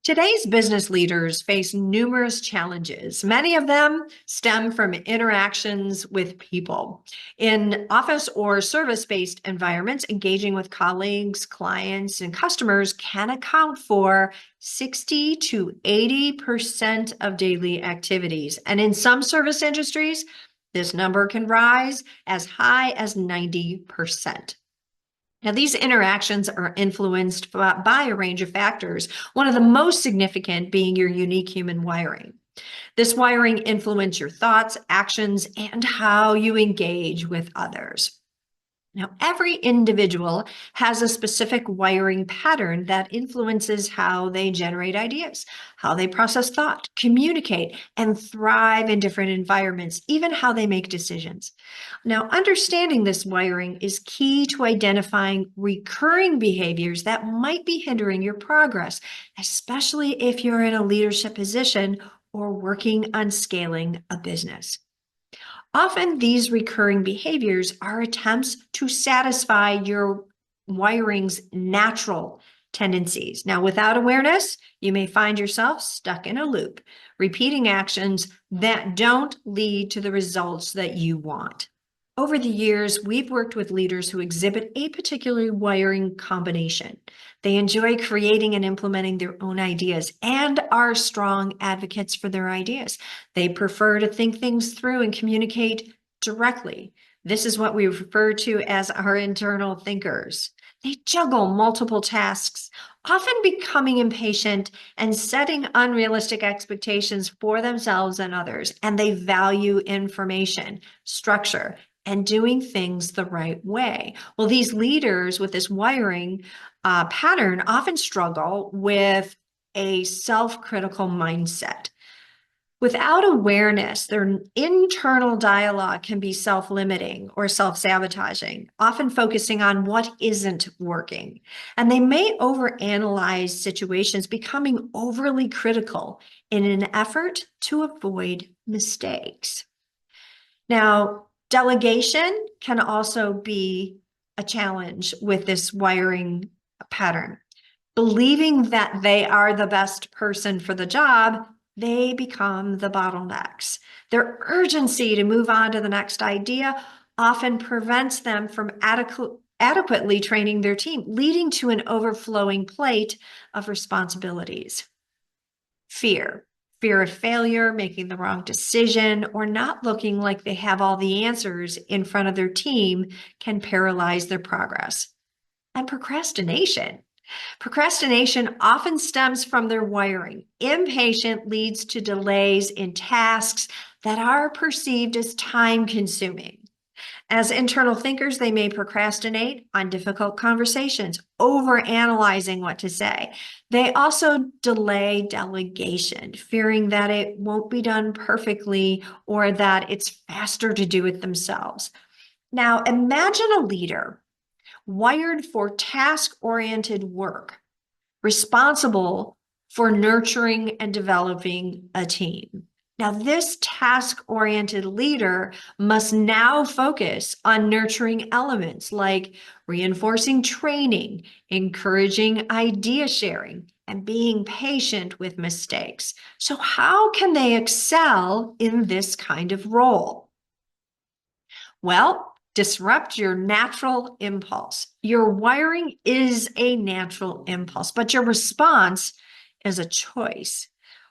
Today's business leaders face numerous challenges. Many of them stem from interactions with people. In office or service based environments, engaging with colleagues, clients, and customers can account for 60 to 80% of daily activities. And in some service industries, this number can rise as high as 90%. Now, these interactions are influenced by a range of factors, one of the most significant being your unique human wiring. This wiring influences your thoughts, actions, and how you engage with others. Now, every individual has a specific wiring pattern that influences how they generate ideas, how they process thought, communicate, and thrive in different environments, even how they make decisions. Now, understanding this wiring is key to identifying recurring behaviors that might be hindering your progress, especially if you're in a leadership position or working on scaling a business. Often these recurring behaviors are attempts to satisfy your wiring's natural tendencies. Now, without awareness, you may find yourself stuck in a loop, repeating actions that don't lead to the results that you want. Over the years, we've worked with leaders who exhibit a particular wiring combination. They enjoy creating and implementing their own ideas and are strong advocates for their ideas. They prefer to think things through and communicate directly. This is what we refer to as our internal thinkers. They juggle multiple tasks, often becoming impatient and setting unrealistic expectations for themselves and others. And they value information, structure, and doing things the right way. Well, these leaders with this wiring pattern often struggle with a self-critical mindset. Without awareness, their internal dialogue can be self-limiting or self-sabotaging, often focusing on what isn't working. And they may overanalyze situations, becoming overly critical in an effort to avoid mistakes. Now, delegation can also be a challenge with this wiring pattern. Believing that they are the best person for the job, they become the bottlenecks. Their urgency to move on to the next idea often prevents them from adequately training their team, leading to an overflowing plate of responsibilities. Fear of failure, making the wrong decision, or not looking like they have all the answers in front of their team can paralyze their progress. And procrastination. Procrastination often stems from their wiring. Impatient leads to delays in tasks that are perceived as time-consuming. As internal thinkers, they may procrastinate on difficult conversations, overanalyzing what to say. They also delay delegation, fearing that it won't be done perfectly or that it's faster to do it themselves. Now, imagine a leader wired for task-oriented work, responsible for nurturing and developing a team. Now, this task-oriented leader must now focus on nurturing elements like reinforcing training, encouraging idea sharing, and being patient with mistakes. So how can they excel in this kind of role? Well, disrupt your natural impulse. Your wiring is a natural impulse, but your response is a choice.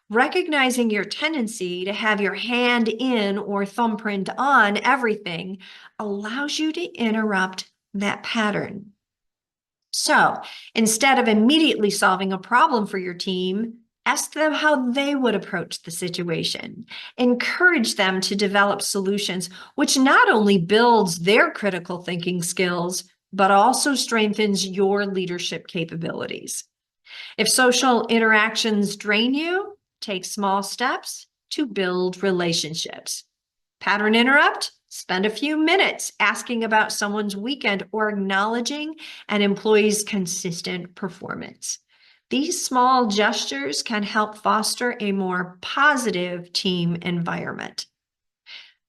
Recognizing your tendency to have your hand in or thumbprint on everything allows you to interrupt that pattern. So instead of immediately solving a problem for your team, ask them how they would approach the situation. Encourage them to develop solutions, which not only builds their critical thinking skills, but also strengthens your leadership capabilities. If social interactions drain you, take small steps to build relationships. Pattern interrupt? Spend a few minutes asking about someone's weekend or acknowledging an employee's consistent performance. These small gestures can help foster a more positive team environment.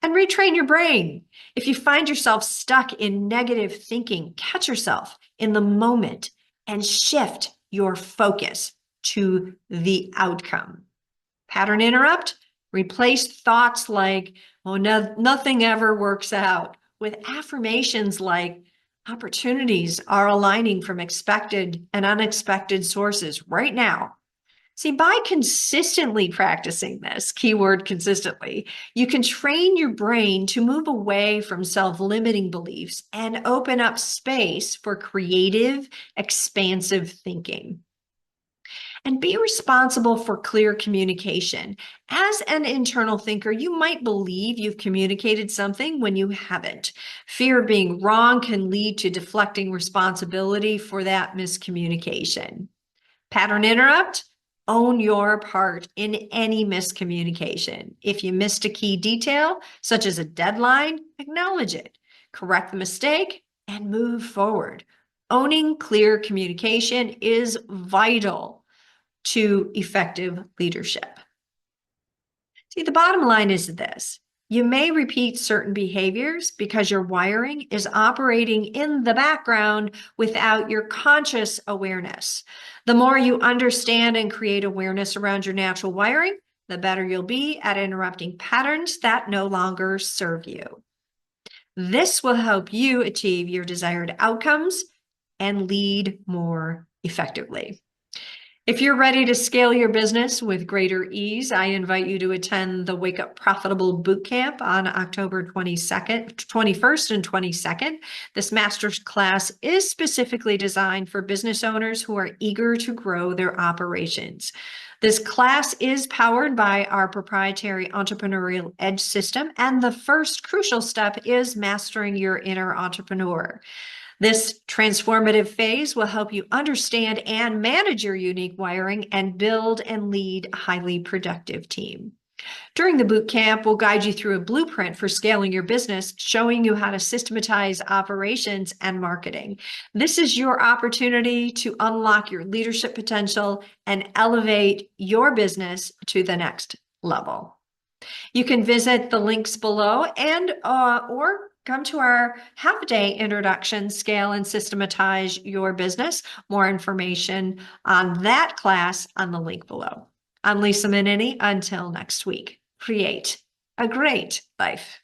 And retrain your brain. If you find yourself stuck in negative thinking, catch yourself in the moment and shift your focus. to the outcome. Pattern interrupt, replace thoughts like, oh, no, nothing ever works out with affirmations like, opportunities are aligning from expected and unexpected sources right now. See, by consistently practicing this, keyword consistently, you can train your brain to move away from self-limiting beliefs and open up space for creative, expansive thinking. And be responsible for clear communication. As an internal thinker, you might believe you've communicated something when you haven't. Fear of being wrong can lead to deflecting responsibility for that miscommunication. Pattern interrupt, own your part in any miscommunication. If you missed a key detail, such as a deadline, acknowledge it, correct the mistake, and move forward. Owning clear communication is vital to effective leadership. See, the bottom line is this. You may repeat certain behaviors because your wiring is operating in the background without your conscious awareness. The more you understand and create awareness around your natural wiring, the better you'll be at interrupting patterns that no longer serve you. This will help you achieve your desired outcomes and lead more effectively. If you're ready to scale your business with greater ease, I invite you to attend the Wake Up Profitable Bootcamp on October 22nd, 21st and 22nd. This master's class is specifically designed for business owners who are eager to grow their operations. This class is powered by our proprietary Entrepreneurial Edge system, and the first crucial step is mastering your inner entrepreneur. This transformative phase will help you understand and manage your unique wiring and build and lead a highly productive team. During the boot camp, we'll guide you through a blueprint for scaling your business, showing you how to systematize operations and marketing. This is your opportunity to unlock your leadership potential and elevate your business to the next level. You can visit the links below and or come to our half-day introduction, Scale and Systematize Your Business. More information on that class on the link below. I'm Lisa Minnini. Until next week, create a great life.